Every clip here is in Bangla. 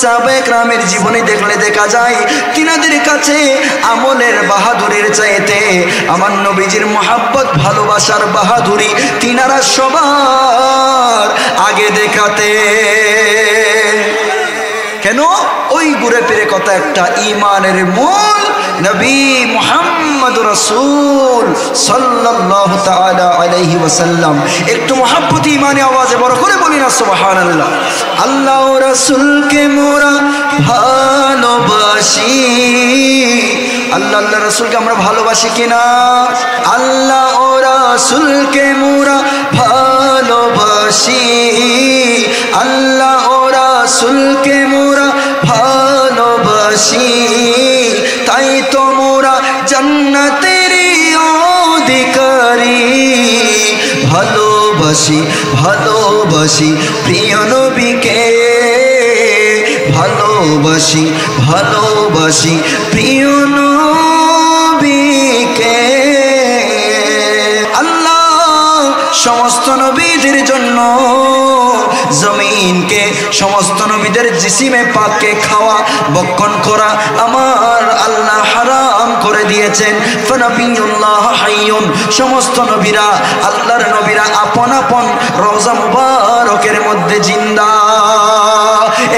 সাহাবায়ে কেরামের জীবনে দেখলে দেখা যায় তিনাদের কাছে আমলের বাহাদুরির চাইতে আমার নবীজির মহব্বত ভালোবাসার বাহাদুরি তিনারা সবার আগে দেখাতে। কেন? ওই ঘুরে ফিরে কথা একটা, ঈমানের মূল নবী মুহাম্মদ রাসূল সাল্লাল্লাহু তাআলা আলাইহি ওয়াসাল্লাম। একটু মহব্বত ঈমানে আওয়াজে বড় করে বলি না সুবহানাল্লাহ। আল্লাহ ও রাসূলকে মোরা ভালোবাসি। আল্লাহ আল্লাহ রাসূলকে আমরা ভালোবাসি কিনা? আল্লাহ ও রাসূলকে মোরা ভালোবাসি। আল্লাহ ও রাসূলকে মোরা ভালোবাসি, তাই তো মোরা জান্নাতের অধিকারী। ভালোবাসি ভালোবাসি প্রিয় নবীকে, ভালোবাসি ভালোবাসি প্রিয় নবীকে। আল্লাহ সমস্ত নবীদের জন্য জমিনকে, সমস্ত নবীদের জিসিমে পাককে খাওয়া বক্ষণ করা আমার আল্লাহ হারাম করে দিয়েছেন। ফানাবিয়ুল্লাহ হাইয়ুন, সমস্ত নবীরা আল্লাহর নবীরা আপন আপন রওজা মুবারকের মধ্যে জিন্দা।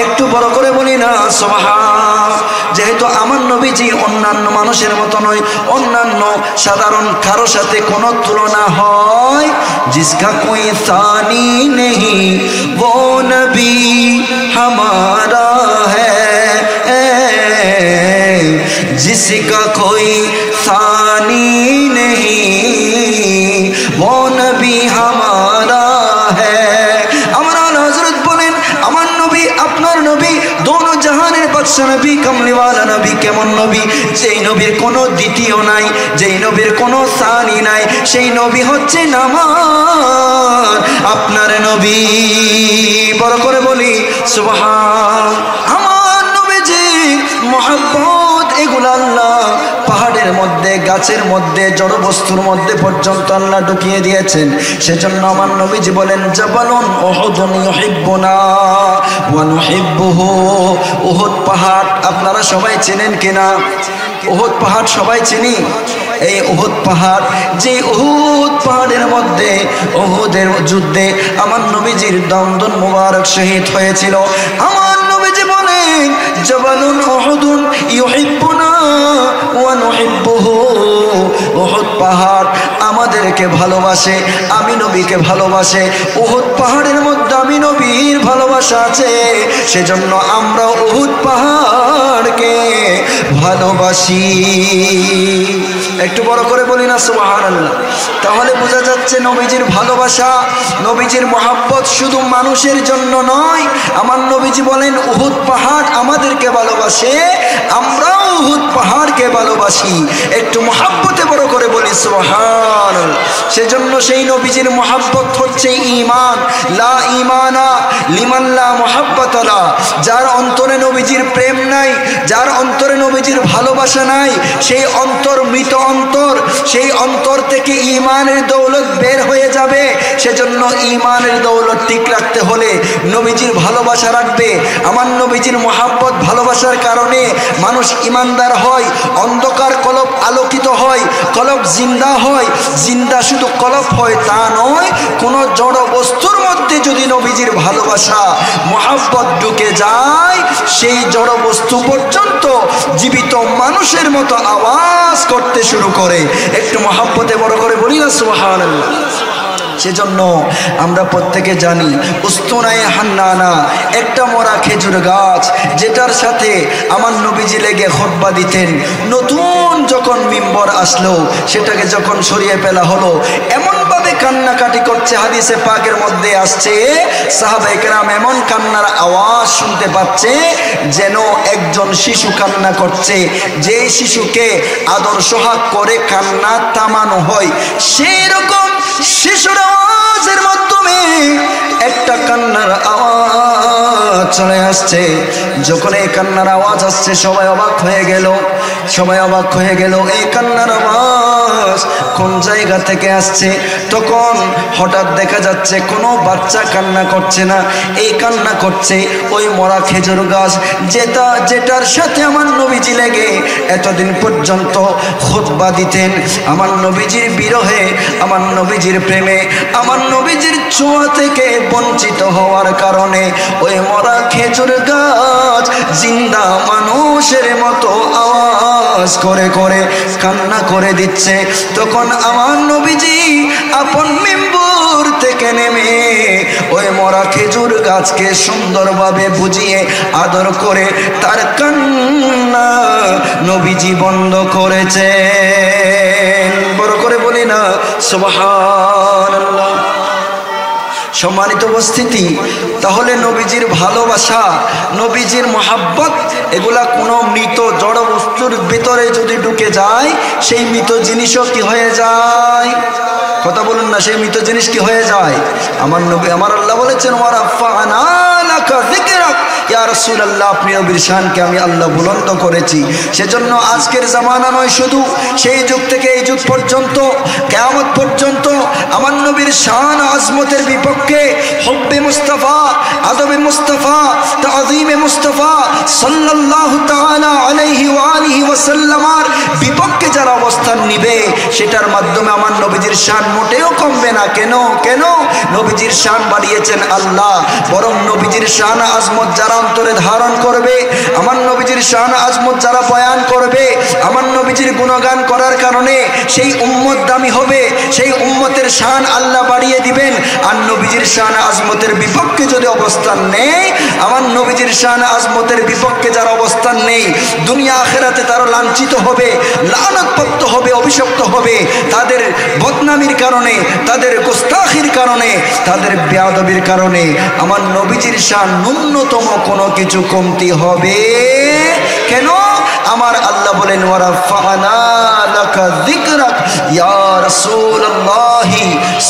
একটু বড় করে বলি না সুবহান। যেহেতু আমার নবীজি অন্যান্য মানুষের মতো নয়, অন্যান্য সাধারণ কারো সাথে কোনো তুলনা হয়, জিসকা কোই সানি নেহি वो नबी हमारा है, जिसका कोई सानी नहीं वो नबी हमारा है। আমার হযরত বলেন আমার নবী আপনার নবী দোনো জাহানের বাদশা নবী কামলিওয়ালা নবী কেমন নবী? যেই নবীর কোনো দ্বিতীয় নাই, যেই নবীর কোনো সানি নাই, সেই নবী হচ্ছে আমার আপনার নবী। বড় করে বলি সুবহান। আমার নবীজি মহব্বত এগুলো আল্লাহ পাহাড়ের মধ্যে, গাছের মধ্যে, জড় বস্তুর মধ্যে পর্যন্ত আল্লাহ ঢুকিয়ে দিয়েছেন। সেজন্য আমার নবীজি বলেন জাবালুন উহুদুন ইউহিব্বুনা ওয়া নুহিব্বুহু। উহুদ পাহাড় আপনারা সবাই চেনেন কিনা? উহুদ পাহাড় সবাই চিনি। এই উহুদ পাহাড়, যে উহুদ পাহাড়ের মধ্যে উহুদের যুদ্ধে আমার নবীজির দমদম মুবারক শহীদ হয়েছিল। আমার নবীজি বলেন জাবালুন উহুদুন ইউহিব্বুনা ওয়া নুহিব্বুহু। উহুদ পাহাড় আমাদেরকে ভালোবাসে, আমি নবীকে ভালোবাসে। উহুদ পাহাড়ের মধ্যে আমি নবীর ভালোবাসা আছে, সেজন্য আমরা উহুদ পাহাড়কে ভালোবাসি। একটু বড় করে বলি না সুবহানাল্লাহ। তাহলে বোঝা যাচ্ছে নবীজির ভালোবাসা, নবীজির মহব্বত শুধু মানুষের জন্য নয়। আমার নবীজি বলেন উহুদ পাহাড় আমাদেরকে ভালোবাসে, আমরাও উহুদ পাহাড়কে ভালোবাসি। একটু মহব্বতে বড় করে বলি সুবহানাল্লাহ। সেজন্য সেই নবীজির মহব্বত হচ্ছে ঈমান। লা ঈমানা লিমান লা মুহাব্বাতা লা। যার অন্তরে নবীজির প্রেম নাই, যার অন্তরে নবীজির ভালোবাসা নাই, সেই অন্তর মৃত অন্তর। সেই অন্তর থেকে ঈমানের দৌলত বের হয়ে যাবে। সেজন্য ঈমানের দৌলত ঠিক রাখতে হলে নবীজির ভালোবাসা রাখবে। আমার নবীজির মহব্বত ভালোবাসার কারণে মানুষ ঈমানদার হয়, অন্ধকার কলব আলোকিত হয়, কলব জিন্দা হয়। জিন্দা শুধু কলব হয় তা নয়, কোনো জড় বস্তুর মধ্যে যদি নবীজির ভালোবাসা মহব্বত ঢুকে যায়, সেই জড় বস্তু পর্যন্ত জীবিত মানুষের মতো আওয়াজ করতে শুরু করে। একটু মহব্বতে বড় করে বলি না সুবহানাল্লাহ। সেজন্য আমরা প্রত্যেকে জানি উস্তুনায়ে হান্নানা একটা মরা খেজুর গাছ, যেটার সাথে আমার নবীজি লেগে খুতবা দিতেন। নতুন যখন মিম্বর আসলো, সেটাকে যখন সরিয়ে ফেলা হলো, এমনভাবে কান্নাকাটি করছে। হাদিসে পাকের মধ্যে আসছে সাহাবায়ে কেরাম এমন কান্নার আওয়াজ শুনতে পাচ্ছে যেন একজন শিশু কান্না করছে। যে শিশুকে আদর সোহাগ করে কান্না থামানো হয়, সেই রকম শিশুর আওয়াজের মাধ্যমে একটা কান্নার আওয়াজ চলে আসছে। যখন এই কান্নার আওয়াজ আসছে সবাই অবাক হয়ে গেল। সবাই অবাক হয়ে গেল, এই কান্নার আওয়াজ কোন জায়গা থেকে আসছে। তখন হঠাৎ দেখা যাচ্ছে কোনো বাচ্চা কান্না করছে না, এই কান্না করছে ওই মরা খেজুর গাছ, যেটার সাথে আমার নবীজি লেগে এতদিন পর্যন্ত খুতবা দিতেন। আমার নবীজির বিরহে, আমার নবীজির প্রেমে, আমার নবীজির ছোঁয়া থেকে বঞ্চিত হওয়ার কারণে ওই মরা খেজুর গাছ জিন্দা মানুষের মতো আওয়াজ করে করে কান্না করে দিচ্ছে। তখন আমার নবীজি আপন মিম্বর থেকে নেমে ওই মরা খেজুর গাছকে সুন্দরভাবে বুঝিয়ে আদর করে তার কান্না নবীজি বন্ধ করেছে। বড় করে বলি না সুবহানাল্লাহ। সম্মানিত উপস্থিতি, তাহলে নবীজির ভালোবাসা, নবীজির মহাব্বত, এগুলা কোনো মৃত জড় বস্তুর ভিতরে যদি ঢুকে যায়, সেই মৃত জিনিসও কি হয়ে যায়? কথা বলুন না, সেই মৃত জিনিস কি হয়ে যায়? আমার নবী, আমার আল্লাহ বলেছেন ওয়ারাফা'না লাকা যিকরাক, ইয়া রাসূলুল্লাহ, আপনি নবীর শানকে আমি আল্লাহ বুলন্দ করেছি। সেজন্য আজকের জামানা নয়, শুধু সেই যুগ থেকে এই যুগ পর্যন্ত, কিয়ামত পর্যন্ত আমার নবীর শান আজমতের বিপক্ষে হুব্বে মুস্তাফা, আদবে মুস্তাফা, তাযীমে মুস্তাফা সাল্লাল্লাহু তাআলা আলাইহি ওয়া আলিহি ওয়াসাল্লামের বিপক্ষে যারা অবস্থান নিবে, সেটার মাধ্যমে আমার নবীজির শান মোটেও কমবে না। কেন? নবীজির শান বাড়িয়েছেন আল্লাহ, বরং নবীজির শান আজমত যারা অন্তরে ধারণ করবে, আমার নবীজির শান আজমত যারা বয়ান করবে, আমার নবীজির গুণগান করার কারণে সেই উম্মত দামি হবে, সেই উম্মতের শান আল্লাহ বাড়িয়ে দিবেন। আর নবীজির শান আজমতের বিপক্ষে যদি অবস্থান নেই, আমার নবীজির শান আজমতের বিপক্ষে যারা অবস্থান নেই, দুনিয়া আখিরাতে তারা লাঞ্ছিত হবে, লানতপ্রাপ্ত হবে, অভিশপ্ত হবে। তাদের বদনামির কারণে, তাদের গোস্তাখির কারণে, তাদের বেয়াদবির কারণে আমার নবীজির শান ন্যূনতম কোনো কিছু কমতি হবে কেন? আমার আল্লাহ বলেন ওয়ারাফা'না লাকা যিকরাক, ইয়া রাসূলুল্লাহ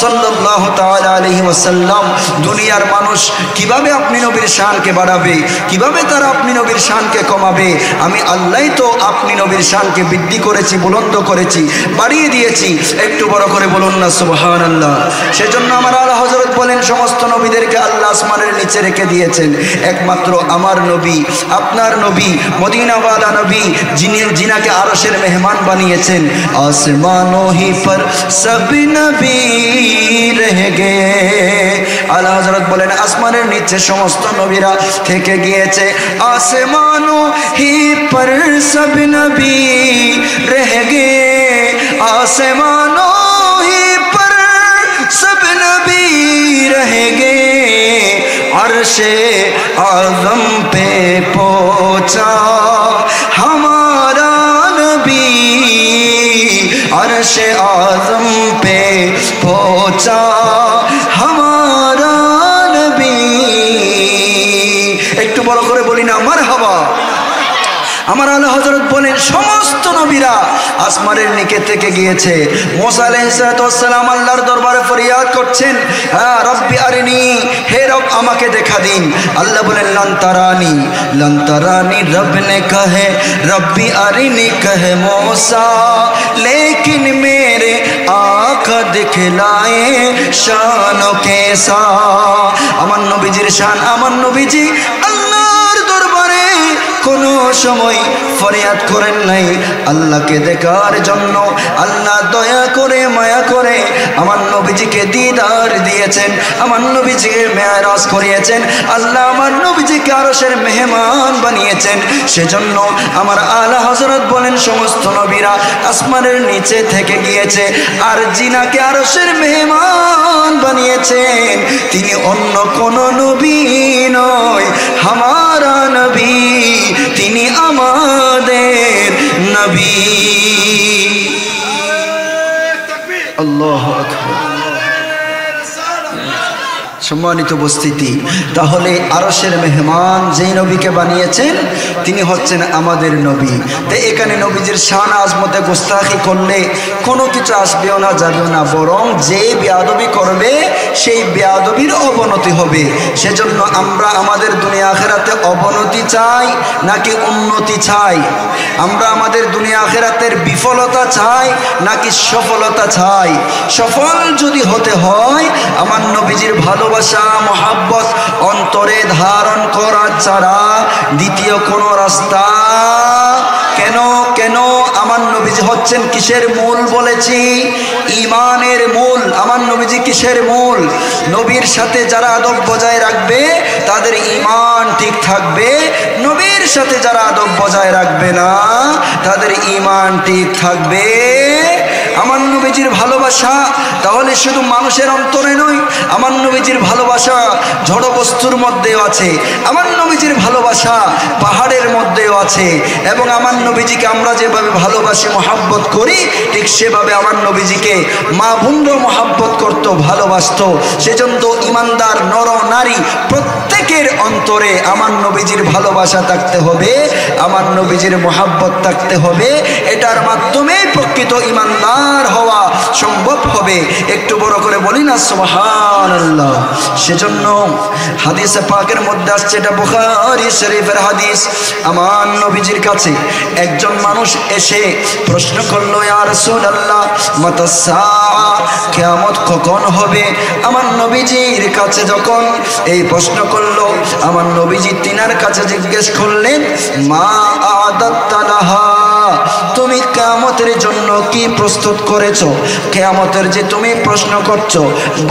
সাল্লাল্লাহু তাআলা আলাইহি ওয়াসাল্লাম। দুনিয়ার মানুষ কিভাবে আপনি নবীর শানকে বাড়াবে, কিভাবে তারা আপনি নবীর শানকে কমাবে? আমি আল্লাহই তো আপনি নবীর শানকে বৃদ্ধি করেছি, বুলন্দ করেছি, বাড়িয়ে দিয়েছি। একটু বড় করে বলুন না সুবহানাল্লাহ। সেজন্য আমার আলা হযরত বলেন, সমস্ত নবীদেরকে আল্লাহ আসমানের নিচে রেখে দিয়েছেন, একমাত্র আমার নবী, আপনার নবী, মদিনাওয়ালা নবী, जिनाके आरशेर मेहमान बानिয়েছেন। आसमानों ही पर सब नबी रह गए। आला हजरत बोलेन आसमानेर नीचे समस्त नबीरा থেকে গিয়েছে। आसमानों ही पर सब नबी रह गए, आसमानों ही पर सब नबी रह गए। अर्शे आज़म पे पहुँचा हमारा नबी, अर्शे आज़म पे पहुँचा हमारा नबी। একটু বড় করে বলি না মারহাবা। আমার আলা হযরত বলেন সমস্ত নবীরা আসমানের নিচে থেকে গিয়েছে। মুসা আলাইহিস সালাম আল্লাহর দরবারে ফরিয়াদ করছেন, হ্যাঁ রব্বি আরিনি, হে রব আমাকে দেখা দিন। আল্লাহ বলেন লান তারানি, লান তারানি রব ने कहे रब्बी अरिनी कहे मूसा, लेकिन मेरे आका दिखलाए शानो कैसा। আমার নবীজির শান, আমার নবীজি আল্লাহর দরবারে কোনো সময় ফরিয়াদ করেন নাই আল্লাহকে দেখার জন্য। আল্লাহ দয়া করে মায়া করে আমার নবীজিকে দিদার দিয়েছেন, আমার নবীজিকে মেরাজ করিয়েছেন। আল্লাহ আমার নবীজিকে আরশের মেহমান বানিয়েছেন। সেজন্য আমার আলা হযরত বলেন সমস্ত নবীরা আসমানের নিচে থেকে গিয়েছে। আর জিনাকে আরশের মেহমান বানিয়েছেন তিনি অন্য কোন নবী নয়, হামারা নবী, তিনি আমাদের নবী। আল্লাহু আকবার। সম্মানিত উপস্থিতি, তাহলে আরশের মেহমান যেই নবীকে বানিয়েছেন তিনি হচ্ছেন আমাদের নবী। তো এখানে নবীজির শান আজমতে গোস্তাখি করলে কোনো কিছু আসবেও না, যাবেও না, বরং যে বেয়াদবি করবে সেই বেয়াদবির অবনতি হবে। সেজন্য আমরা আমাদের দুনিয়া আখিরাতে অবনতি চাই নাকি উন্নতি চাই? আমরা আমাদের দুনিয়া আখিরাতের বিফলতা চাই নাকি সফলতা চাই? সফল যদি হতে হয় আমার নবীজির ভালোবাসা মহাব্বত অন্তরে ধারণ করা ছাড়া দ্বিতীয় কোনো রাস্তা কেন? আমার নবীজি হচ্ছেন কিসের মূল বলেছি? ঈমানের মূল। আমার নবীজি কিসের মূল? নবীর সাথে যারা আদব বজায় রাখবে তাদের ঈমান ঠিক থাকবে, নবীর সাথে যারা আদব বজায় রাখবে না তাদের ঈমান ঠিক থাকবে। আমার নবীজির ভালোবাসা তাহলে শুধু মানুষের অন্তরে নয়, আমার নবীজির ভালোবাসা ঝড় বস্তুর মধ্যেও আছে, আমার নবীজির ভালোবাসা পাহাড়ের মধ্যেও আছে। এবং আমার নবীজিকে আমরা যেভাবে ভালোবাসি মহাব্বত করি ঠিক সেভাবে আমার নবীজিকে মা বোনরাও মহাব্বত করতো, ভালোবাসতো। সেজন্য ইমানদার নর নারী প্রত্যেকের অন্তরে আমার নবীজির ভালোবাসা থাকতে হবে, আমার নবীজির মহাব্বত থাকতে হবে। এটার মাধ্যমে প্রকৃত ইমানদার হওয়া সম্ভব হবে। একটু বড় করে বলি না সুবহানাল্লাহ। সেজন্য হাদিসে পাকের মধ্যে আসছে, এটা বুখারী শরীফের হাদিস, আমার নবীজির কাছে একজন মানুষ এসে প্রশ্ন করলো, ইয়া রাসূলুল্লাহ মাতাস সাআ, কিয়ামত কখন হবে? আমার নবীজির কাছে যখন এই প্রশ্ন করলো, আমার নবীজি তিনার কাছে জিজ্ঞেস করলেন, মা আ'দাত্তা লাহা, তুমি কিয়ামতের জন্য কি প্রস্তুত করেছো? কিয়ামতের যে তুমি প্রশ্ন করছো,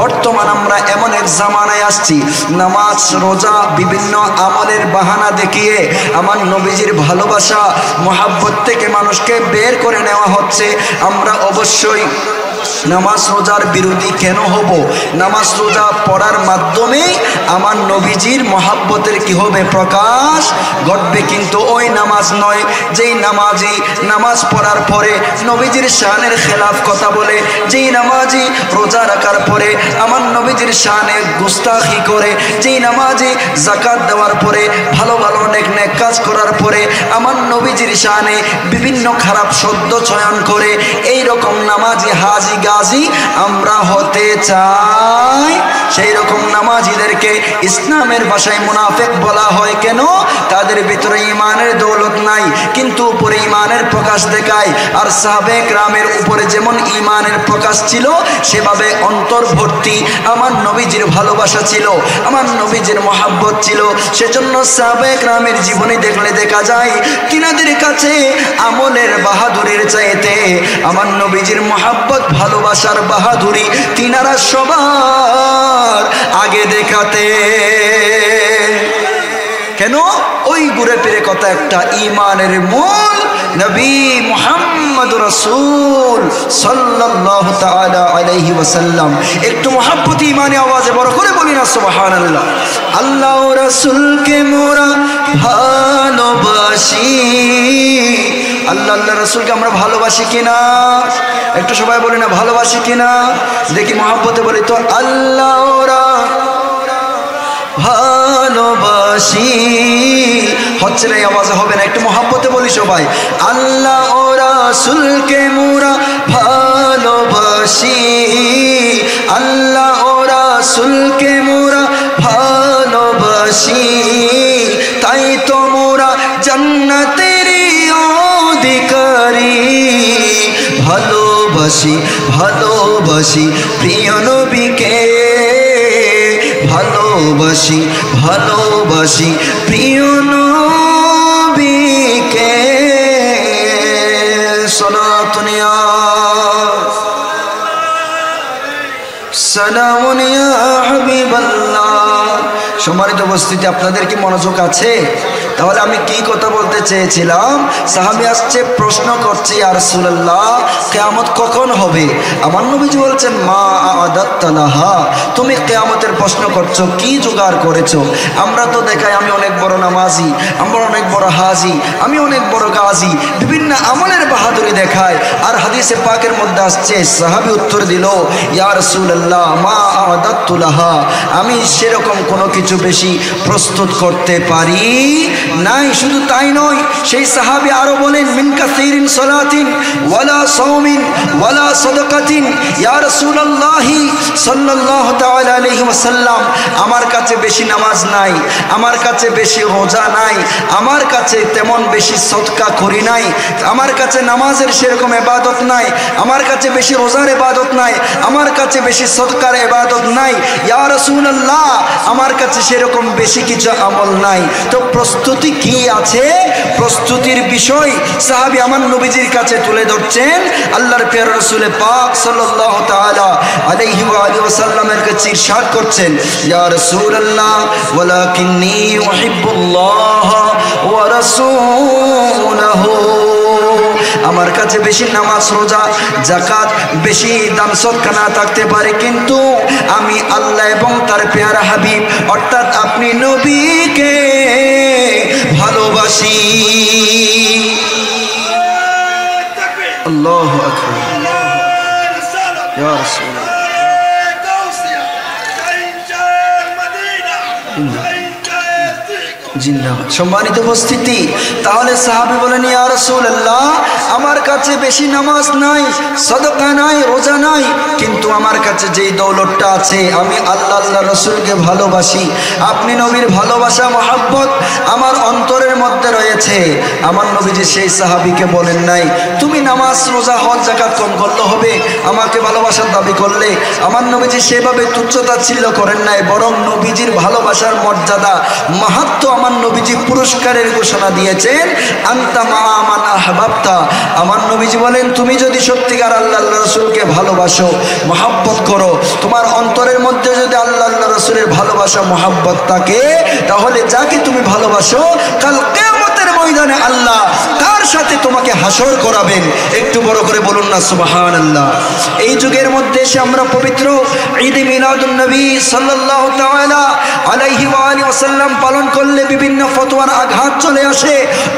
বর্তমান আমরা এমন এক জামানায় আসছি, নামাজ রোজা বিভিন্ন আমলের বাহানা দেখিয়ে আমার নবীজির ভালোবাসা মহাব্বত থেকে মানুষকে বের করে নেওয়া হচ্ছে। আমরা অবশ্যই নামাজ রোজার বিরোধী কেন হব? নামাজ রোজা পড়ার মাধ্যমে আমার নবীজির মহাব্বতের কি হবে? প্রকাশ ঘটবে। কিন্তু ওই নামাজ নয় যেই নামাজি নামাজ পড়ার পরে নবীজির শানের খেলাফ কথা বলে, যেই নামাজি রোজা রাখার পরে আমার নবীজির শানে গুস্তাখি করে, যেই নামাজি যাকাত দেওয়ার পরে ভালো ভালো নেক নেক কাজ করার পরে আমার নবীজির শানে বিভিন্ন খারাপ শব্দ চয়ন করে, এই রকম নামাজি হাজি গাজী আমরা হতে চাই। সেই রকম নামাজিদেরকে ইসলামের ভাষায় মুনাফিক বলা হয়। কেন? তাদের ভিতরে ঈমানের দৌলত নাই, কিন্তু উপরে ঈমানের প্রকাশ দেখায়। আর সাহাবে কেরামের উপরে যেমন ঈমানের প্রকাশ ছিল সেভাবে অন্তর্ভর্তি আমার নবীজির ভালোবাসা ছিল, আমার নবীজির মহাব্বত ছিল। সেজন্য সাহাবে কেরামের জীবনী দেখলে দেখা যায় তিনাদের কাছে আমলের বাহাদুরির চাইতে আমার নবীজির মহাব্বত ভালোবাসার বাহাদুরি তিনারা সবার আগে দেখাতে। কেন? ওই ঘুরে ফিরে কথা একটা, ঈমানের মূল নবী মুহাম্মদ রাসূল সাল্লাল্লাহু তাআলা আলাইহি ওয়াসাল্লাম। একটু মহব্বত ঈমানে আওয়াজে বড় করে বলি না সুবহানাল্লাহ। আল্লাহ ও রাসূলকে মোরা ভালোবাসি। আল্লাহ আল্লাহ রাসূলকে আমরা ভালোবাসি কিনা? একটু সবাই বলি না ভালোবাসি কিনা? দেখি মহব্বতে বলি তো, আল্লাহ ওরা ভালোবাসি। হচ্ছে না, আওয়াজে হবে না, একটু মহব্বতে বলি সবাই, আল্লাহ ও রাসূলকে মোরা ভালোবাসি, আল্লাহ ও রাসূলকে মোরা ভালোবাসি, তাই তো মোরা জান্নাতের অধিকারী। ভালোবাসি ভালোবাসি প্রিয় নবীকে, ভালোবাসি ভালোবাসি প্রিয় নবীকে। সালাতুন ইয়া সালামুন ইয়া হাবিবাল্লাহ। সম্মানিত উপস্থিতি, আপনাদের কি মনোযোগ আছে? তাহলে আমি কি কথা বলতে চেয়েছিলাম, সাহাবী আসছে প্রশ্ন করছে, ইয়া রাসূলুল্লাহ কিয়ামত কখন হবে? আমার নবীজি বলছেন, মা আ'দাত্তা লাহা, তুমি কিয়ামতের প্রশ্ন করছো, কি জোগাড় করেছো? আমরা তো দেখাই আমি অনেক বড় নামাজি, আমরা অনেক বড় হাজি, আমি অনেক বড় গাজী, বিভিন্ন আমলের বাহাদুরি দেখায়। আর হাদিসে পাকের মধ্যে আসছে, সাহাবী উত্তর দিল, ইয়া রাসূলুল্লাহ মা আ'দাত্তু লাহা, আমি সেরকম কোনো কিছু বেশি প্রস্তুত করতে পারি নাই। শুধু তাই নয়, সেই সাহাবী আরো বলেন, মিন কাসীরিন সালাতিন ওয়ালা সাওমিন ওয়ালা সাদাকাতিন, ইয়া রাসূলুল্লাহ সাল্লাল্লাহু তাআলা আলাইহি ওয়াসাল্লাম, আমার কাছে বেশি নামাজ নাই, আমার কাছে বেশি রোজা নাই, আমার কাছে তেমন বেশি সদকা করি নাই, আমার কাছে নামাজের সেরকম ইবাদত নাই, আমার কাছে বেশি রোজার ইবাদত নাই, আমার কাছে বেশি সদকার ইবাদত নাই, ইয়া রাসূলুল্লাহ আমার কাছে সেরকম বেশি কিছু আমল নাই। তো প্রস্তুতি কি আছে? প্রস্তুতির বিষয় সাহাবী আমার নবীজির কাছে তুলে ধরছেন। আল্লাহর প্রিয় রাসূল পাক সাল্লাল্লাহু তাআলা আলাইহি ওয়া আলিহি ওয়াসাল্লামের কাছে ইরশাদ করছেন, ইয়া রাসূলুল্লাহ ওয়ালাকিন্নী উহিব্বুল্লাহ ওয়া রাসূলুহু, আমার কাছে বেশি নামাজ রোজা যাকাত বেশি দান সদকা না থাকতে পারে, কিন্তু আমি আল্লাহ এবং তার পেয়ারা হাবিব অর্থাৎ আপনি নবীকে ভালোবাসি। আল্লাহু আকবার, ইয়া রাসূলুল্লাহ। সম্মানিত উপস্থিতি, তাহলে সাহাবী বলেন, ইয়া রাসূলুল্লাহ আমার কাছে বেশি নামাজ নাই, সাদাকা নাই, রোজা নাই, কিন্তু আমার কাছে যেই দৌলতটা আছে, আমি আল্লাহ আল্লাহর রাসূলকে ভালোবাসি। আপনি নবীর ভালোবাসা মহব্বত আমার অন্তরের মধ্যে রয়েছে। আমার নবীজি সেই সাহাবীকে বলেন নাই, তুমি নামাজ রোজা হজ যাকাত কম করলে হবে, আমাকে ভালোবাসার দাবি করলে। আমার নবীজি সেভাবে তুচ্ছতাচ্ছিল্য করেন নাই, বরং নবীজির ভালোবাসার মর্যাদা মাহাত্ম্য আমার নবীজি পুরস্কারের ঘোষণা দিয়েছেন, আনতা মা মান আহবাবতা। আমার নবীজি বলেন, তুমি যদি সত্যিকার আল্লাহ আল্লাহ রাসূলকে ভালোবাসো, মহব্বত করো, তোমার অন্তরের মধ্যে যদি আল্লাহ আল্লাহ রাসূলের ভালোবাসা মহব্বত থাকে, তাহলে যাকে তুমি ভালোবাসো কাল কিয়ামতের ময়দানে আল্লাহ তার সাথে তোমাকে হাসর করাবেন। একটু বড় করে বলুন না সুবহানাল্লাহ। এই যুগের মধ্যে এসে আমরা পবিত্র ঈদ মিলাদুন নবী সাল্লাল্লাহু তাআলা আলাইহি ওয়া আলিহি ওয়াসাল্লাম পালন করলে বিভিন্ন ফতোয়ার আঘাত চলে আসে,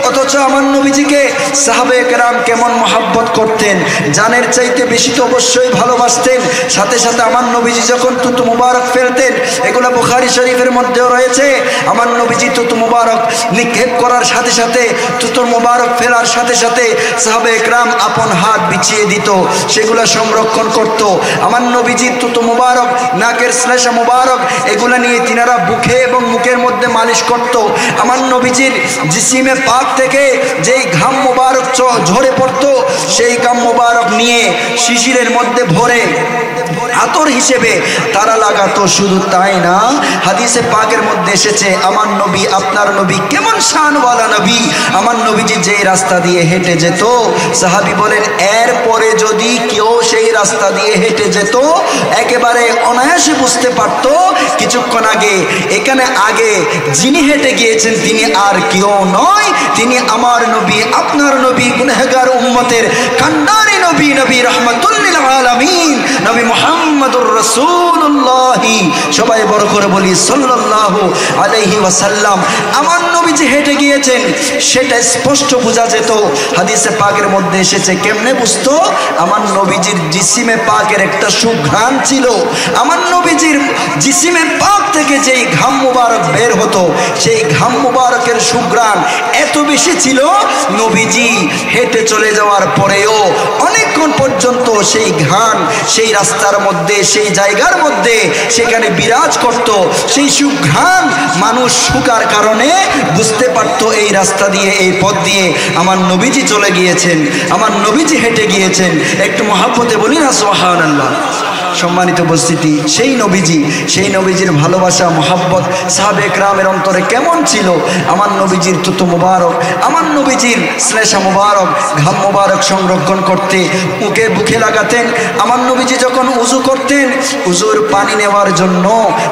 অথচ আমার নবীজিকে সাহাবায়ে কেরাম কেমন মহব্বত করতেন, জানের চাইতে বেশি তো অবশ্যই ভালোবাসতেন। সাথে সাথে আমার নবীজি যখন তুতু মুবারক ফেলতেন, এগুলো বুখারী শরীফের মধ্যেও রয়েছে, আমার নবীজি তুতু মুবারক নিক্ষেপ করার সাথে সাথে, তুতু মুবারক ফেলার সাথে সাথে সাহাবায়ে কেরাম আপন হাত বিছিয়ে দিত, সেগুলো সংরক্ষণ করত। আমার নবীজি তুতু মুবারক, নাকের শ্লেষা মুবারক, এগুলো নিয়ে তিনারা বুকে এবং মুখের মধ্যে মালিশ করত। আমার নবীজির জিসিমে পাক থেকে যেই ঘাম মুবারক ঝরে পড়তো, সেই ঘাম মুবারক নিয়ে শিশিরের মধ্যে ভরে আতর হিসেবে তারা লাগাতো। শুধু তাই না, হাদিসে পাকের মধ্যে এসেছে, আমার নবী আপনার নবী কেমন শানওয়ালা নবী, আমার নবীজি যেই রাস্তা দিয়ে হেঁটে যেত, সাহাবী বলেন এরপরে যদি কেউ সেই রাস্তা দিয়ে হেঁটে যেত, একেবারে অনায়াসে বুঝতে পারতো কিছুক্ষণ আগে এখানে আগে যিনি হেঁটে গিয়েছেন তিনি আর কেউ নয়, তিনি আমার নবী আপনার নবী, গুনাহগার উম্মতের কান্ডারি নবী, নবী রাহমাতুল লিল আলামিন, নবী মুহাম্মদুর রাসূলুল্লাহ। সবাই বড় করে বলি সাল্লাল্লাহু আলাইহি ওয়াসাল্লাম। আমার নবী যে হেঁটে গিয়েছেন সেটা স্পষ্ট বোঝা যেত। হাদিসে পাকের মধ্যে এসেছে, কেমনে বুঝতো? আমার নবীজির জিসিমে পাকের একটা সুঘ্রাণ ছিল। আমার নবীজির জিসিমে পাক থেকে যেই ঘাম মুবারক বের হতো, সেই ঘাম মুবারকের সুঘ্রাণ এত বেশি ছিল, নবীজি হেঁটে চলে যাওয়ার পরেও অনেকক্ষণ পর্যন্ত সেই ঘ্রাণ সেই রাস্তার মধ্যে, সেই জায়গার মধ্যে সেখানে বিরাজ করত। সেই সুঘ্রাণ মানুষ শুকার কারণে বুঝতে পারত এই রাস্তা দিয়ে, এই পথ দিয়ে আমার নবীজি চলে গিয়েছেন, আমার নবীজি হেঁটে গিয়েছেন। একটু মহব্বতে বলি না সুবহানাল্লাহ। সম্মানিত উপস্থিতি, সেই নবীজির ভালোবাসা মোহাব্বত সাহাবে একরামের অন্তরে কেমন ছিল। আমার নবীজির তুত মুবারক, আমার নবীজির শ্লেষা মুবারক, ঘাম মুবারক সংরক্ষণ করতে বুকে লাগাতেন। আমার নবীজি যখন উজু করতেন, উজুর পানি নেওয়ার জন্য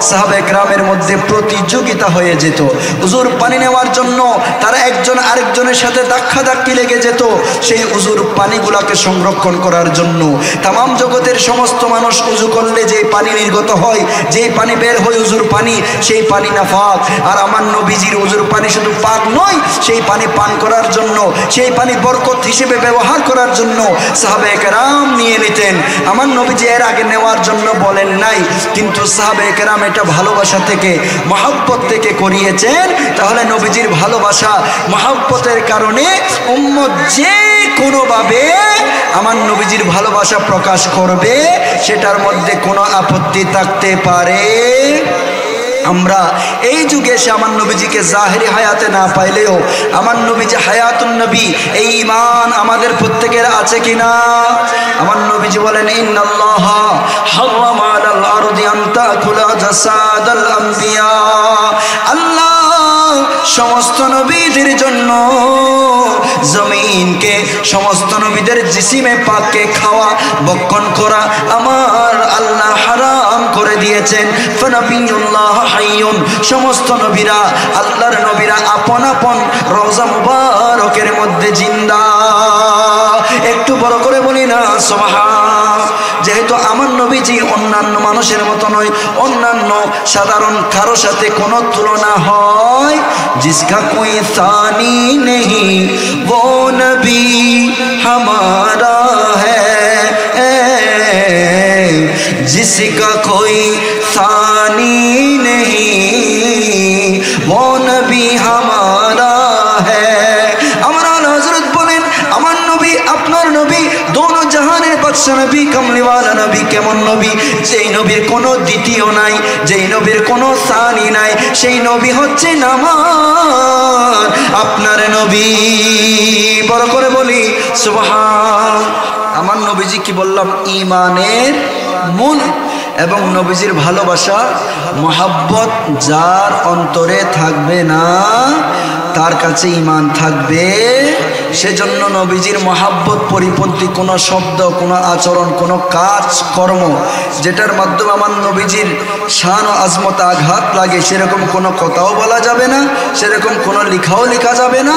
সাহাবে একরামের মধ্যে প্রতিযোগিতা হয়ে যেত। উজুর পানি নেওয়ার জন্য তারা একজন আরেকজনের সাথে ধাক্কাধাক্কি লেগে যেত সেই উজুর পানিগুলাকে সংরক্ষণ করার জন্য। তামাম জগতের সমস্ত মানুষ উজু করলে যে পানি নির্গত হয়, যে পানি বের হয় উজুর পানি, সেই পানি নাফাক। আর আমার নবীজির উজুর পানি শুধু পাক নয়, সেই পানি পান করার জন্য, সেই পানি বরকত হিসেবে ব্যবহার করার জন্য সাহাবায়ে কেরাম নিয়ে নিতেন। আমার নবীজি এর আগে নেওয়ার জন্য বলেন নাই, কিন্তু সাহাবায়ে কেরাম এটা ভালোবাসা থেকে, মহব্বত থেকে করিয়েছেন। তাহলে নবীজির ভালোবাসা মহব্বতের কারণে উম্মত যে কোনোভাবে আমার নবীজির ভালোবাসা প্রকাশ করবে, সেটার মধ্যে কোনো আপত্তি থাকতে পারে। আমরা এই যুগে এসে আমার নবীজিকে জাহেরি হায়াতে না পাইলেও আমার নবীজি হায়াতুন নবী, এই ঈমান আমাদের প্রত্যেকের আছে কিনা? আমার নবীজি বলেন, ইন্নাল্লাহা হারামা আলাল আরদি আন তাকুলা জাসাদাল আম্বিয়া। আল্লাহ সমস্ত নবীদের জন্য জমিনকে, সমস্ত নবীদের জিসিমে পাককে খাওয়া বক্ষণ করা আমার আল্লাহ হারাম করে দিয়েছেন। ফানাবিয়ুল্লাহ হাইয়ুন, সমস্ত নবীরা, আল্লাহর নবীরা আপন আপন রওজা মুবারকের মধ্যে জিন্দা। একটু বড় করে বলি না সুবহান। যেহেতু আমার নবীজি অন্যান্য মানুষের মতো নয়, অন্যান্য সাধারণ কারো সাথে কোনো তুলনা হয়, जिसका कोई सानी नहीं वो नबी हमारा है, जिसका कोई सानी नहीं वो नबी हमारा है। আমার হযরত বলেন, আমার নবী আপনার নবী, দোনো জাহানের বাদশা নবী, কমলিওয়ালা নবী। কেমন নবী? সেই নবীর কোনো দ্বিতীয় নাই, যেই নবীর কোনো সানি নাই, সেই নবী হচ্ছে আমার আপনার নবী। বড় করে বলি সুবহান। আমার নবীজি কি বললাম? ঈমানের মূল। এবং নবীজির ভালোবাসা মহব্বত যার অন্তরে থাকবে না, তার কাছে ঈমান থাকবে। সেজন্য নবীজির মহব্বত পরিপন্থী কোনো শব্দ, কোনো আচরণ, কোনো কাজ কর্ম যেটার মাধ্যমে আমার নবীজির শান ও আজমত আঘাত লাগে, সেরকম কোনো কথাও বলা যাবে না, সেরকম কোনো লেখাও লেখা যাবে না।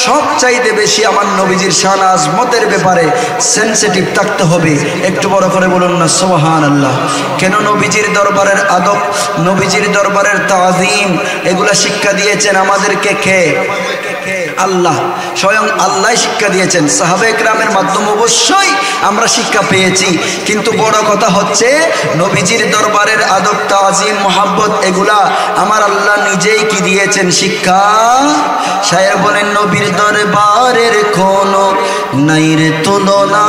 সব চাইতে বেশি আমার নবীজির শান আজমতের ব্যাপারে সেন্সিটিভ থাকতে হবে। একটু বড় করে বলুন না সুবহানাল্লাহ। কেন? নবীজির দরবারের আদব, নবীজির দরবারের তাজিম, এগুলা শিক্ষা দিয়েছেন আমাদেরকে কে? আল্লাহ। স্বয়ং আল্লাহ শিক্ষা দিয়েছেন। সাহাবায়ে কেরামের মাধ্যমে অবশ্যই আমরা শিক্ষা পেয়েছি, কিন্তু বড় কথা হচ্ছে নবীজির দরবারের আদব, তাজিম, মহব্বত, এগুলা আমার আল্লাহ নিজেই কি দিয়েছেন শিক্ষা। শায়ের বলেন, নবীর দরবারের কোনো নাই রে তুলনা।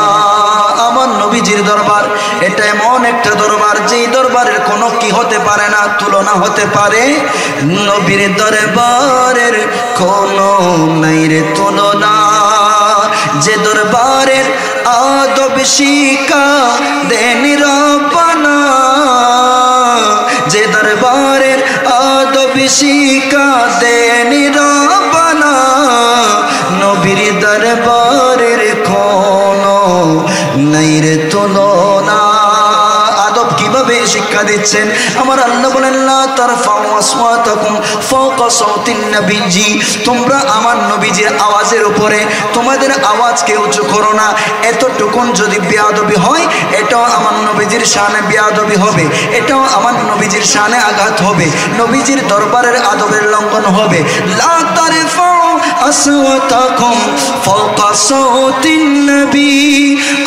আমার নবীজির দরবার এটা এমন একটা দরবার, যেই দরবারের কোনো কি হতে পারে না, তুলনা হতে পারে। নবীর দরবারের কোনো নাই রে তুলনা, যে দরবারের আদব শিক্ষা দেন রব্বানা, যে দরবারের আদব শিক্ষা দেন রব্বানা, নবীর দরবারের কোনো নাই রে তুলনা। আদব কিভাবে শিক্ষা দিচ্ছেন আমার আল্লাহ বলেন, লা তারফাউ আসওয়াতাকুম ফাওকা সাউতিন নবীজি, তোমরা আমার নবীজির আওয়াজের উপরে তোমাদের আওয়াজকে উঁচু করো না। এতটুকুন যদি বেয়াদবি হয়, এটাও আমার নবীজির শানে বেয়াদবি হবে, এটাও আমার নবীজির শানে আঘাত হবে, নবীজির দরবারের আদবের লঙ্ঘন হবে। লা তারফাউ আসওয়াতাকুম ফাওকা সাউতিন নবী,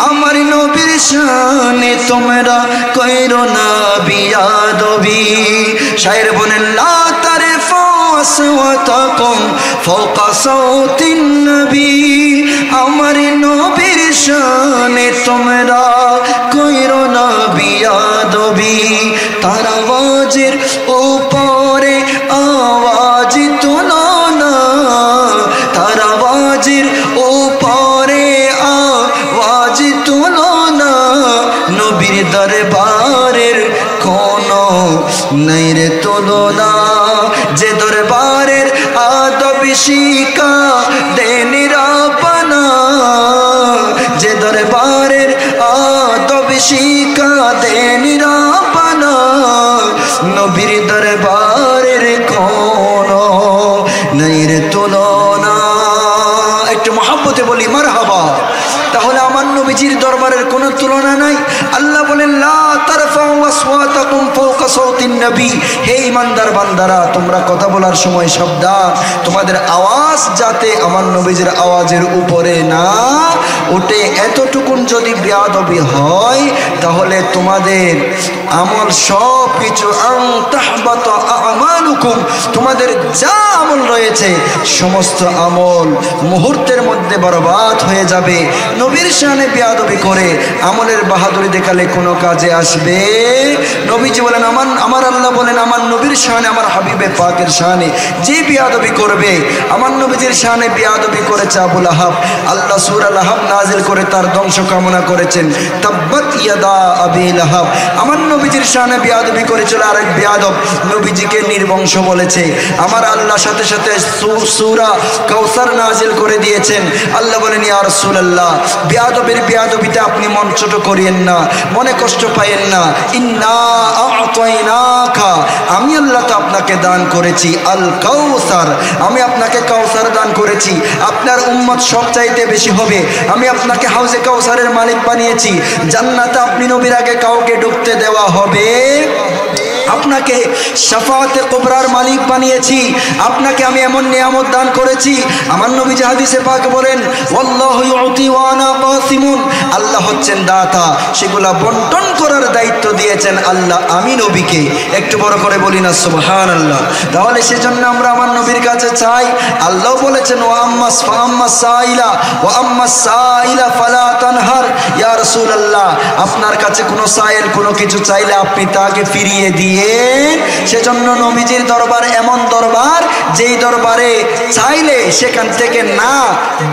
আমার নবীর শানে তোমরা কইরো না বিয়াদবি। শায়ের বলেন, লা তারফাউ আসওয়াতাকুম ফাওকা সাউতিন নবী, আমার নবীর শানে তোমরা কইরো না বিয়াদবি। তার আওয়াজের উপরে আওয়াজ তুলো না, তার আওয়াজের উপরে আওয়াজ তুলো না, নবীর দরবার দেনি রাব্বানা যে দরবারের আদব শিক্ষা দেনি রাব্বানা নবীর দরবারের কোনো নাই রে তুলনা। একটু মহব্বতে বলি মারহাবা। তাহলে আমার নবীজির দরবারের কোনো তুলনা নাই। আল্লাহ বলেন লা তারফাউ আসওয়াতাকুম ফাওকা সাওতিন নবী, হে ঈমানদার বান্দারা তোমরা কথা বলার সময় সাবধান, তোমাদের আওয়াজ যাতে আমার নবীজির আওয়াজের উপরে না ওঠে। এতটুকুন যদি বেয়াদবি হয় তাহলে তোমাদের আমল সব কিছু আন তাহবাতা আমালুকুম, তোমাদের যা আমল রয়েছে সমস্ত আমল মুহূর্তের মধ্যে বরবাদ হয়ে যাবে। নবীর শানে বেয়াদবি করে আমলের বাহাদুরি দেখালে কোনো কাজে আসবে? নবীজি বলেন আমার আল্লাহ বলেন আমার নবীর শানে, আমার হাবিবে পাকের শানে যে বেয়াদবি করবে, আমার নবীজির শানে বেয়াদবি করেছে আবু লাহাব, আল্লাহ সূরা লাহাব নাজিল করে তার ধ্বংস কামনা করেছেন। তাব্বাত ইয়াদা আবি লাহাব, আমার নবীজির শানে বেয়াদবি করেছিল আরেক বেয়াদব, নবীজিকে নির্বংশ বলেছে। আমার আল্লাহ সাথে সাথে সূরা কাউসার নাজিল করে দিয়েছেন। আল্লাহ বলেন ইয়া রাসূলুল্লাহ বেয়াদবের বেয়াদবিতে আপনি মন ছোট করিয়েন না, মনে কষ্ট পাইয়েন না। ইন্না আ'তাইনাকা, আমি আল্লাহ তো আপনাকে দান করেছি আল কাউসার, আমি আপনাকে কাউসার দান করেছি। আপনার উম্মত সব চাইতে বেশি হবে, আমি আপনাকে হাউজে কাউসারের মালিক বানিয়েছি। জান্নাতে আপনি নবীর আগে কাউকে ঢুকতে দেওয়া হবে? আপনাকে শাফাআতে কুবরার মালিক বানিয়েছি, আপনাকে আমি এমন নিয়ামত দান করেছি। আমার নবী হাদিসে পাক বলেন ওয়াল্লাহু ইউতি ওয়া আনা কাসিমুন, আল্লাহ হচ্ছেন দাতা, সেগুলা বন্টন করার দায়িত্ব দিয়েছেন আল্লাহ আমি নবীকে। একটু বড় করে বলি না সুবহানাল্লাহ। তাহলে সেজন্য আমরা আমার নবীর কাছে চাই। আল্লাহ বলেছেন ওয়া আম্মাস সাইলা ফালা তানহার, ইয়া রাসূলুল্লাহ আপনার কাছে কোনো সাইল কোনো কিছু চাইলে আপনি তাকে ফিরিয়ে দিয়ে। সেজন্য নবীজির দরবার এমন দরবার যেই দরবারে চাইলে সেখান থেকে না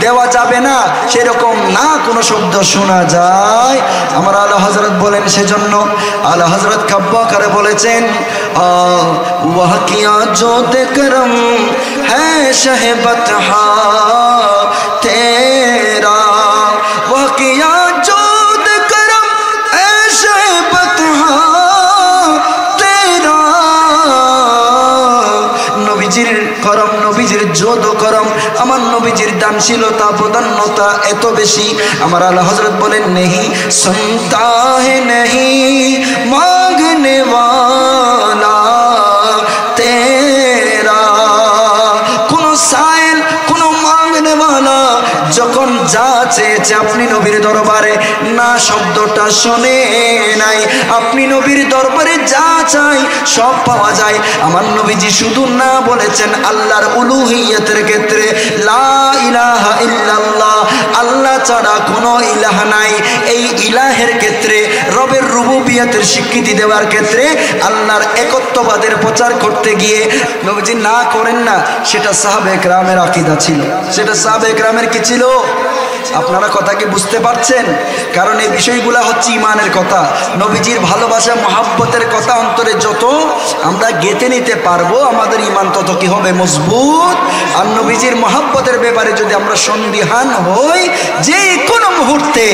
দেওয়া যাবে না, সেরকম না কোনো শব্দ শোনা যায়। আমার আলা হযরত বলেন, সেজন্য আলা হযরত কাব্বা করে বলেছেন ওয়াহ কিয়া জো করম হ্যাঁ শাহে বতহা তেরা, ওয়াহ কিয়া জো করম হ্যাঁ শাহে বতহা। নবীজির করম, নবীজির যোদ করম, আমার নবীজির দানশীলতা প্রদান্যতা এত বেশি। আমার আলা হযরত বলেন নেহি সুনতা হে নেহি মাংগনে ওয়ালা তেরা, কোন সাইল কোন মাংগনে ওয়ালা যখন যা চেয়েছে আপনি নবীর দরবারে না শব্দটা শোনে নাই, আপনি নবীর দরবারে যা চাই সব পাওয়া যায়। আমার নবীজি শুধু না বলেছেন আল্লাহর উলুহিয়তের ক্ষেত্রে লা ইলাহা ইল্লাল্লাহ, আল্লাহ ছাড়া কোনো ইলাহ নাই, এই ইলাহের ক্ষেত্রে রবের রুবুবিয়তের স্বীকৃতি দেওয়ার ক্ষেত্রে আল্লাহর একত্ববাদের প্রচার করতে গিয়ে নবীজি না করেন না, সেটা সাহাবায়ে কেরামের আকীদা ছিল, সেটা সাহাবায়ে কেরামের কি ছিল? আপনারা কথা কি বুঝতে পারছেন? কারণ এই বিষয়গুলো হচ্ছে ইমানের কথা, নবীজির ভালোবাসা মহাব্বতের কথা অন্তরে যত আমরা গেঁথে নিতে পারবো আমাদের ইমান তত কি হবে মজবুত। আর নবীজির মহাব্বতের ব্যাপারে যদি আমরা সন্দিহান হই যে কোনো মুহূর্তে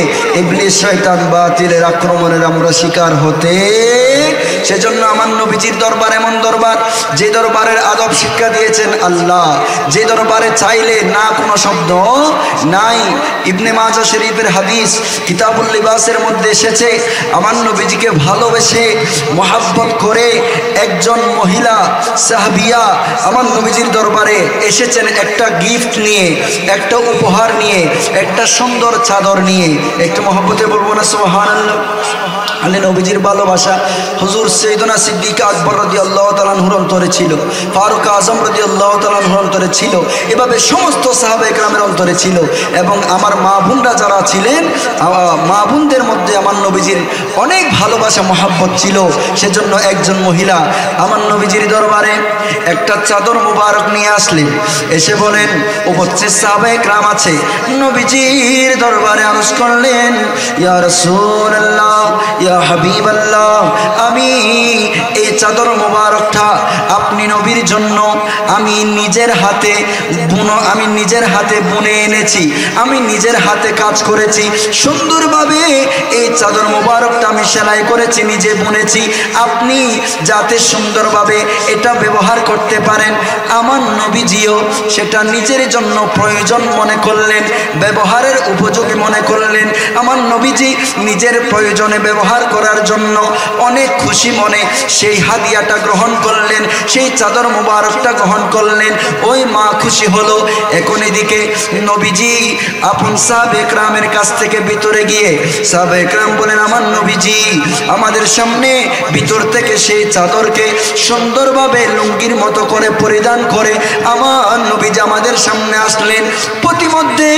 ইবলিস শয়তান বাতিলের আক্রমণের আমরা শিকার হতে। সেজন্য আমার নবীজির দরবার এমন দরবার যে দরবারের আদব শিক্ষা দিয়েছেন আল্লাহ, যে দরবারে চাইলে না কোনো শব্দ নাই। ইবনে মাজাহ শরীফের হাদিস কিতাবুল লিবাসের মধ্যে এসেছে, আমার নবীজিকে ভালোবেসে মহাব্বত করে একজন মহিলা সাহাবিয়া আমার নবীজির দরবারে এসেছেন একটা গিফট নিয়ে, একটা উপহার নিয়ে, একটা সুন্দর চাদর নিয়ে। একটু মহব্বতে বলবো না সুবহানাল্লাহ। আলে নবীজির ভালোবাসা হুজুর সাইয়েদনা সিদ্দিক আকবর রাদিয়াল্লাহু তাআলা আনহুর অন্তরে ছিল, ফারুক আজম রাদিয়াল্লাহু তাআলা আনহুর অন্তরে ছিল, এভাবে সমস্ত সাহাবায়ে কেরামের অন্তরে ছিল। এবং আমার মা বোনরা যারা ছিলেন, মা বোনদের মধ্যে আমার নবীজির অনেক ভালোবাসা মহাব্বত ছিল। সেজন্য একজন মহিলা আমার নবীজির দরবারে একটা চাদর মুবারক নিয়ে আসলেন, এসে বলেন উপস্থিত সাহাবায়ে কেরাম আছে, নবীজির দরবারে আরজ করলেন ইয়া রাসূলুল্লাহ ইয়া ইয়া হাবিবাল্লাহ, আমি এই চাদর মোবারকটা আপনি নবীর জন্য আমি নিজের হাতে বুনে এনেছি, আমি নিজের হাতে কাজ করেছি, সুন্দরভাবে এই চাদর মোবারকটা আমি সেলাই করেছি, নিজে বুনেছি। আপনি যাতে সুন্দরভাবে এটা ব্যবহার করতে পারেন, আমার নবীজিও সেটা নিজের জন্য প্রয়োজন মনে করলেন, ব্যবহারের উপযোগী মনে করলেন। আমার নবীজি নিজের প্রয়োজনে ব্যবহার করার জন্য অনেক খুশি মনে সেই হাদিয়াটা গ্রহণ করলেন, সেই চাদর মোবারকটা গ্রহণ করলেন। ওই মা খুশি হলো। এখন এদিকে নবীজি আপন সাহাবে একরামের কাছ থেকে ভিতরে গিয়ে সাহাবে একরাম বলেন, আমার নবীজি আমাদের সামনে ভিতর থেকে সেই চাদরকে সুন্দরভাবে লুঙ্গির মতো করে পরিধান করে আমার নবীজি আমাদের সামনে আসলেন। প্রতিমধ্যে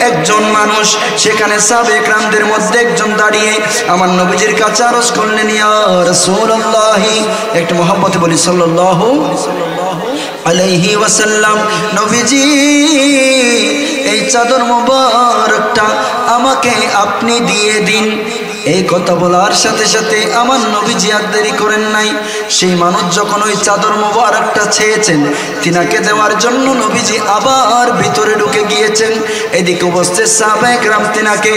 একজন মানুষ সেখানে সাহাবে একরামদের মধ্যে একজন দাঁড়িয়ে আমার নবীজির কাছে আরজ করলেন, ইয়া রাসূলুল্লাহ, একটু মহব্বতে বলি সাল্লাল্লাহু আলাইহি ওয়াসাল্লাম, নবীজি এই চাদর মোবারকটা আমাকে আপনি দিয়ে দিন। এই কথা বলার সাথে সাথে আমার নবীজি আর দেরি করেন নাই। সেই মানুষ যখন ওই চাদর মোবারকটা চেয়েছেন তিনাকে দেওয়ার জন্য, নবীজি আবার ভিতরে ঢুকে গিয়েছেন। এদিকে উপস্থিত সাহাবায়ে কেরাম তিনাকে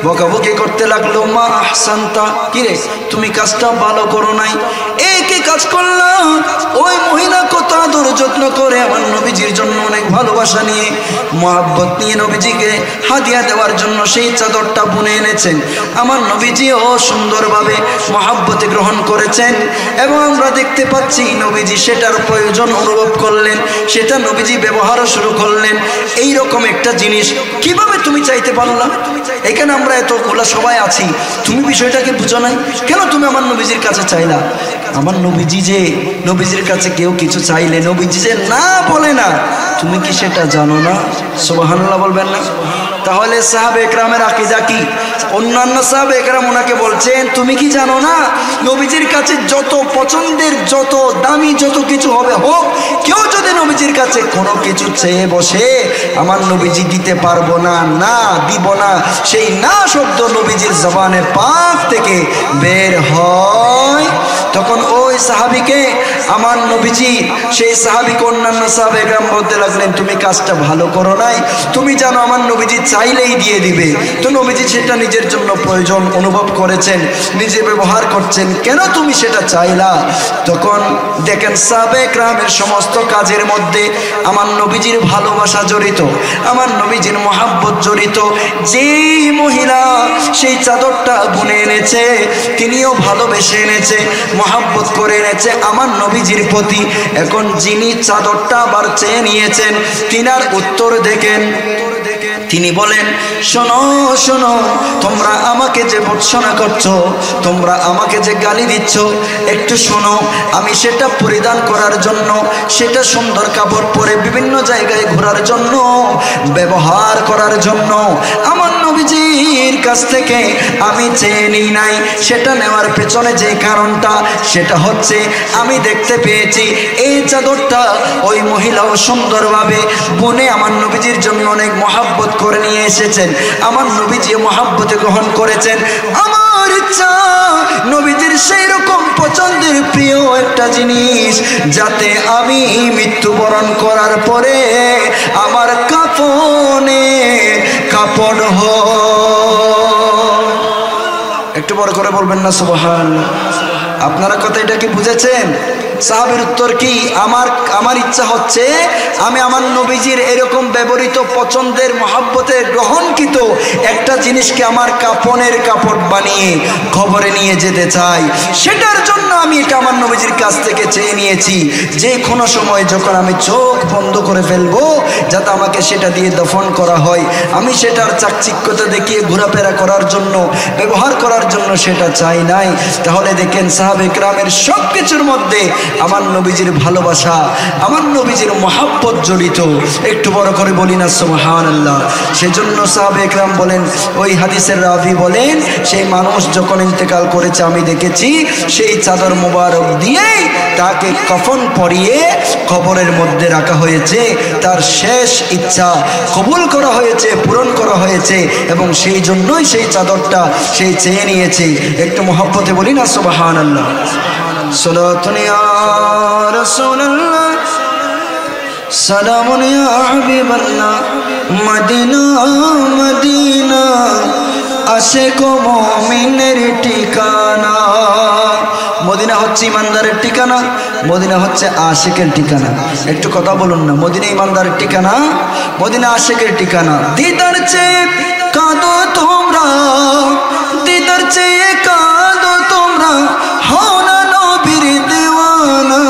বকাবকি করতে লাগলো, মা আহসানতা, কিরে তুমি কাজটা ভালো করো নাই, কি কাজ করলাম? ওই মহিলা কত আদর যত্ন করে আমার নবীজির জন্য অনেক ভালোবাসা নিয়ে মহব্বত নিয়ে নবীজিকে হাদিয়া দেওয়ার জন্য সেই চাদরটা বুনে এনেছেন। আমার নবীজিও সুন্দরভাবে মহব্বতে গ্রহণ করেছেন এবং আমরা দেখতে পাচ্ছি নবীজি সেটার প্রয়োজন অনুভব করলেন, সেটা নবীজি ব্যবহারও শুরু করলেন। এই রকম একটা জিনিস কিভাবে তুমি চাইতে পারলা? এখানে আমরা এতগুলা সবাই আছি, তুমি বিষয়টাকে বুঝো নাই কেন? তুমি আমার নবীজির কাছে চাইলা। আমার নবীজি যে নবীজির কাছে কেউ কিছু চাইলে নবীজি যে না বলে না, তুমি কি সেটা জানো না? সুবহানাল্লাহ বলবেন না? তাহলে সাহাবে একরামের আকীদা কি? অন্যান্য সাহাবে একরাম ওনাকে বলছেন, তুমি কি জানো না নবীজির কাছে যত পছন্দের যত দামি যত কিছু হবে হোক, কেউ যদি নবীজির কাছে কোনো কিছু চেয়ে বসে আমার নবীজি দিতে পারবো না, না দিব না, সেই না শব্দ নবীজির জবানে পাক থেকে বের হয়। তখন ওই সাহাবীকে আমার নবীজি সেই সাহাবীকে অন্যান্য সাহাবে একরাম বলতে লাগলেন, তুমি কাজটা ভালো করো নাই, তুমি জানো আমার নবীজি চাইলেই দিয়ে দিবে। তো নবীজি সেটা নিজের জন্য প্রয়োজন অনুভব করেছেন, নিজে ব্যবহার করছেন, কেন তুমি সেটা চাইলা? তখন দেখেন সাহাবে একরামের সমস্ত কাজের মধ্যে আমার নবীজির ভালোবাসা জড়িত, আমার নবীজির মহব্বত জড়িত। যেই মহিলা সেই চাদরটা বুনে এনেছে তিনিও ভালোবেসে এনেছে, মহব্বত করে এনেছে আমার নবীজির প্রতি। এখন যিনি চাদরটা আবার চেয়ে নিয়েছেন তিনার উত্তর দেখেন, তিনি বলেন, শোনো শোনো, তোমরা আমাকে যে ভর্ৎসনা করছো, তোমরা আমাকে যে গালি দিচ্ছ, একটু শোনো। আমি সেটা পরিধান করার জন্য, সেটা সুন্দর কাপড় পরে বিভিন্ন জায়গায় ঘোরার জন্য, ব্যবহার করার জন্য আমার নবীজির কাছ থেকে আমি চেয়ে নিই নাই। সেটা নেওয়ার পেছনে যে কারণটা, সেটা হচ্ছে আমি দেখতে পেয়েছি এই চাদরটা ওই মহিলাও সুন্দরভাবে বুনে আমার নবীজির জন্য অনেক মহব্বত করে নিয়ে এসেছেন, আমার নবীজি মহব্বতে গ্রহণ করেছেন। আমার ইচ্ছা নবীজির সেই রকম পছন্দের প্রিয় একটা জিনিস যাতে আমি মৃত্যুবরণ করার পরে আমার কাফনে কাপড় হয়। একটু বড় করে বলবেন না সুবহানাল্লাহ? আপনারা কথা এটা কি বুঝেছেন? সাহাবীর উত্তর কি, আমার ইচ্ছা হচ্ছে আমি আমার নবীজির এরকম ব্যবহৃত পছন্দের মহব্বতের গ্রহণকৃত একটা জিনিসকে আমার কাফনের কাপড় বানিয়ে কবরে নিয়ে যেতে চাই। সেটার জন্য আমি এটা আমার নবীজির কাছ থেকে চেয়ে নিয়েছি, যে কোনো সময় যখন আমি চোখ বন্ধ করে ফেলবো যাতে আমাকে সেটা দিয়ে দফন করা হয়। আমি সেটার চাকচিক্যতা দেখিয়ে ঘোরাফেরা করার জন্য, ব্যবহার করার জন্য সেটা চাই নাই। তাহলে দেখেন সাহাবে কেরামের সব কিছুর মধ্যে আমার নবীজির ভালোবাসা, আমার নবীজির মহাব্বত জড়িত। একটু বড় করে বলি না সুবহানাল্লাহ। সেজন্য সাহাবে একরাম বলেন, ওই হাদিসের রাবি বলেন, সেই মানুষ যখন ইন্তেকাল করেছে আমি দেখেছি সেই চাদর মোবারক দিয়েই তাকে কফন পরিয়ে কবরের মধ্যে রাখা হয়েছে। তার শেষ ইচ্ছা কবুল করা হয়েছে, পূরণ করা হয়েছে, এবং সেই জন্যই সেই চাদরটা সেই চেয়ে নিয়েছে। একটু মহব্বতে বলি না সুবহানাল্লাহ। সালাতুন ইয়া রাসূলুল্লাহ, সালামুন ইয়া হাবিবাল্লাহ। মদিনা মদিনা আশিক মুমিনের ঠিকানা। মদিনা হচ্ছে ইমানদারের ঠিকানা, মদিনা হচ্ছে আশিকের ঠিকানা। একটু কথা বলুন না, মদিনা ইমানদারের ঠিকানা, মদিনা আশিকের ঠিকানা। দিদার চেয়ে কাঁদো তোমরা, দিদার চেয়ে কাঁদো তোমরা, হও না নবীর দেওয়ানা।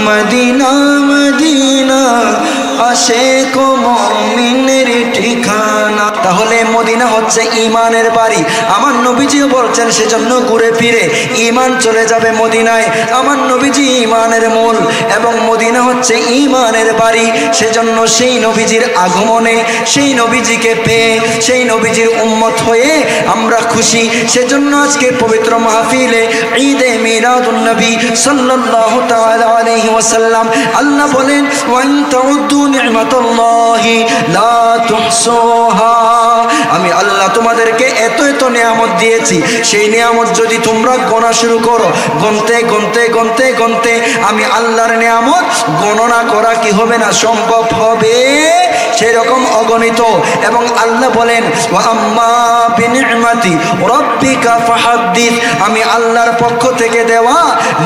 মদিনা মদিনা আশিক মুমিনের ঠিকানা। তাহলে মদিনা হচ্ছে ইমানের বাড়ি। আমার নবীজিও বলছেন সেজন্য ঘুরে ফিরে ইমান চলে যাবে মদিনায়। আমার নবীজি ইমানের মূল এবং মদিনা হচ্ছে ইমানের বাড়ি। সেজন্য সেই নবীজির আগমনে, সেই নবীজিকে পেয়ে, সেই নবীজির উম্মত হয়ে আমরা খুশি। সেজন্য আজকে পবিত্র মাহফিলে ঈদে মিলাদুন নবী সাল্লাল্লাহু তাআলা আলাইহি ওয়াসাল্লাম আল্লাহ বলেন, ওয়া ইন তাউদ্দু নি'মাতাল্লাহি লা তুহসুহা। আমি আল্লাহ তোমাদেরকে এত এত নিয়ামত দিয়েছি, সেই নিয়ামত যদি তোমরা গোনা শুরু করো, গনতে গনতে গনতে গনতে আমি আল্লাহর নিয়ামত গণনা করা কি হবে না, সম্ভব হবে সেরকম অগণিত। এবং আল্লাহ বলেন, ওয়া আম্মা বিনি'মাতি রাব্বিকা ফাহাদ্দিস। আমি আল্লাহর পক্ষ থেকে দেওয়া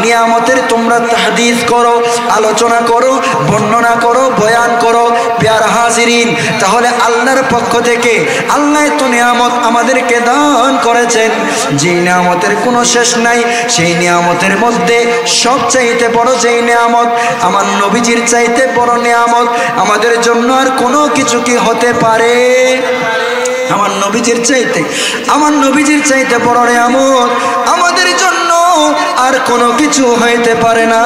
নিয়ামতের তোমরা তাহদিস করো, আলোচনা করো, বর্ণনা করো, বয়ান করো। প্যারা হাজিরিন, তাহলে আল্লাহর পক্ষ থেকে আল্লাহ তো নিয়ামত আমাদেরকে দান করেছেন, যে নিয়ামতের কোনো শেষ নাই। সেই নিয়ামতের মধ্যে সবচাইতে বড় যেই নিয়ামত, আমার নবীজির চাইতে বড় নিয়ামত আমাদের জন্য আর কোনো কিছু কি হতে পারে? আমার নবীজির চাইতে, আমার নবীজির চাইতে বড় নিয়ামত আমাদের জন্য আর কোনো কিছু হইতে পারে না।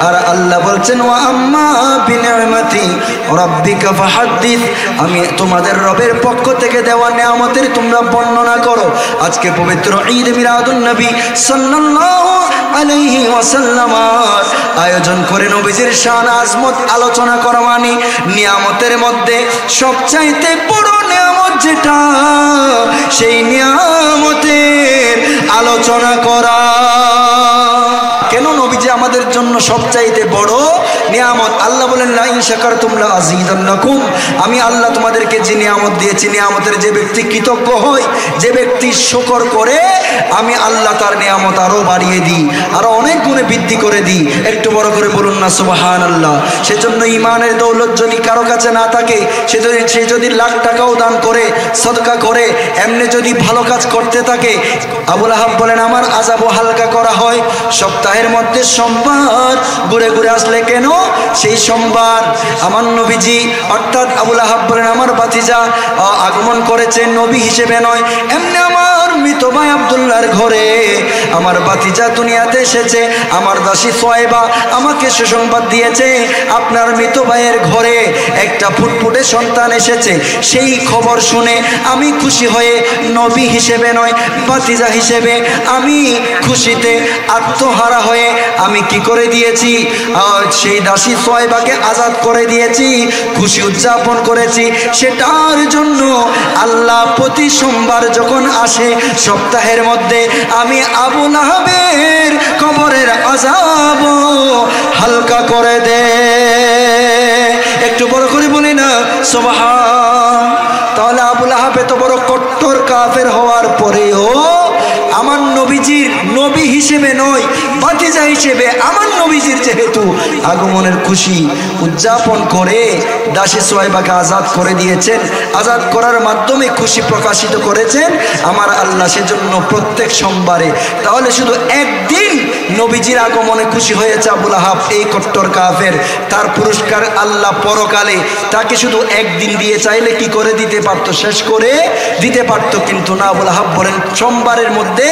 আর আল্লাহ বলছেন, ওয়া আম্মা বিনি'মাতি রাব্বিকা ফাহাদ্দিস। আমি তোমাদের রবের পক্ষ থেকে দেওয়া নিয়ামতের তোমরা বর্ণনা করো। আজকে পবিত্র ঈদ মিলাদুন নবী সাল্লাল্লাহু আলাইহি ওয়াসাল্লাম আয়োজন করে নবীজির শান আজমত আলোচনা করা মানে নিয়ামতের মধ্যে সবচাইতে বড় নিয়ামত যেটা, সেই নিয়ামতের আলোচনা করা। কেন নবীজি আমাদের জন্য সবচাইতে বড় নিয়ামত। আল্লাহ বলেন, লা ইন শাকারতুম লা আযীদান্নাকুম। আমি আল্লাহ তোমাদেরকে যে নিয়ামত দিয়েছি, নিয়ামতের যে ব্যক্তি কৃতজ্ঞ হয়, যে ব্যক্তি শুকর করে, আমি আল্লাহ তার নিয়ামত আরো বাড়িয়ে দিই, আরো অনেক গুণে বৃদ্ধি করে দিই। একটু বড় করে বলুন না সুবহানাল্লাহ। সেজন্য ইমানের দৌলত যদি কারো কাছে না থাকে, সে যদি লাখ টাকাও দান করে, সদকা করে, এমনি যদি ভালো কাজ করতে থাকে, আবুল আহাব বলেন, আমার আযাবও হালকা করা হয়। সপ্তাহের মধ্যে সোমবার ঘুরে ঘুরে আসলে কেন, সেই সোমবার আমার নবীজি অর্থাৎ আবুল আহাব বলেন, আমার ভাতিজা আগমন করেছে নবী হিসেবে নয়, এমনি আমার মৃত ভাই আব্দুল্লাহর ঘরে আমার ভাতিজা দুনিয়াতে এসেছে। আমার দাসী সোয়েবা আমাকে সুসংবাদ দিয়েছে, আপনার মৃত ভাইয়ের ঘরে একটা ফুটফুটে সন্তান এসেছে। সেই খবর শুনে আমি খুশি হয়ে নবী হিসেবে নয়, ভাতিজা হিসেবে আমি খুশিতে আত্মহারা হয়ে আমি কি করে দিয়েছি, সেই দাসী সোয়েবাকে আজাদ করে দিয়েছি, খুশি উদযাপন করেছি। সেটার জন্য আল্লাহ প্রতি সোমবার যখন আসে সপ্তাহের মধ্যে, আমি আবু লাহাবের কবরের আযাব হালকা করে দে। একটু বড় করে বলি না সুবহান। তাহলে আবু লাহাব এত বড় কট্টর কাফের হওয়ার পরেও আমার নবীজির নবী হিসেবে নয়, ভাতিজা হিসেবে আমার নবীজির যেহেতু আগমনের খুশি উদযাপন করে দাসী সোয়েবাকে আজাদ করে দিয়েছেন, আজাদ করার মাধ্যমে খুশি প্রকাশিত করেছেন আমার আল্লাহ। সেজন্য প্রত্যেক সোমবারে, তাহলে শুধু একদিন নবীজির আগমনে খুশি হয়েছে আবুল আহাব, এই কট্টর কাফের। তার পুরস্কার আল্লাহ পরকালে তাকে শুধু একদিন দিয়ে চাইলে কি করে দিতে পারতো, শেষ করে দিতে পারতো, কিন্তু না। আবুল আহাব বলেন সোমবারের মধ্যে,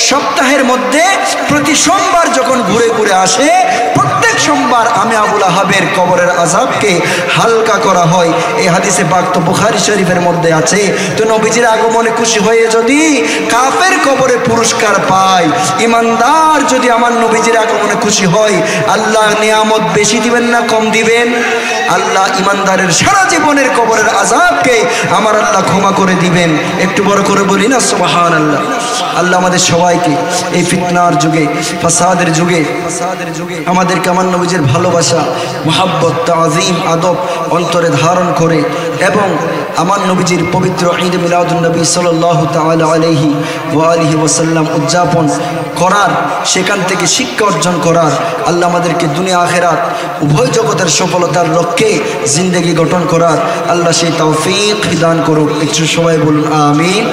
সপ্তাহের মধ্যে প্রতি সোমবার যখন ঘুরে ঘুরে আসে, প্রত্যেক সোমবার আমি আবুল আহাবের কবরের আযাবকে হালকা করা হয়। এই হাদিসে পাক তো বুখারী শরীফের মধ্যে আছে। তো নবীজির আগমনে খুশি হয়ে যদি কাফের কবরে পুরস্কার পায়, ইমানদার যদি আমার নবীজির আগমনে খুশি হয়, আল্লাহ নিয়ামত বেশি দিবেন না কম দিবেন? আল্লাহ ইমানদারের সারা জীবনের কবরের আযাবকে আমার আল্লাহ ক্ষমা করে দিবেন। একটু বড় করে বলি না সুবহানাল্লাহ। আল্লাহ আমাদের সবাইকে এই ফিতনার যুগে, ফাসাদের যুগে আমাদেরকে আমার নবীজির ভালোবাসা, মুহাব্বত, তাযীম, আদব অন্তরে ধারণ করে এবং আমার নবীজির পবিত্র ঈদ মিলাদুন নবী সাল্লাল্লাহু তাআলা আলাইহি ওয়া আলিহি ওয়াসাল্লাম উদযাপন করার, সেখান থেকে শিক্ষা অর্জন করার, আল্লাহ আমাদেরকে দুনিয়া আখিরাত উভয় জগতের সফলতার লক্ষ্যে জিন্দেগি গঠন করার আল্লাহ সেই তৌফিক দান করুক। একটু সবাই বলুন আমিন।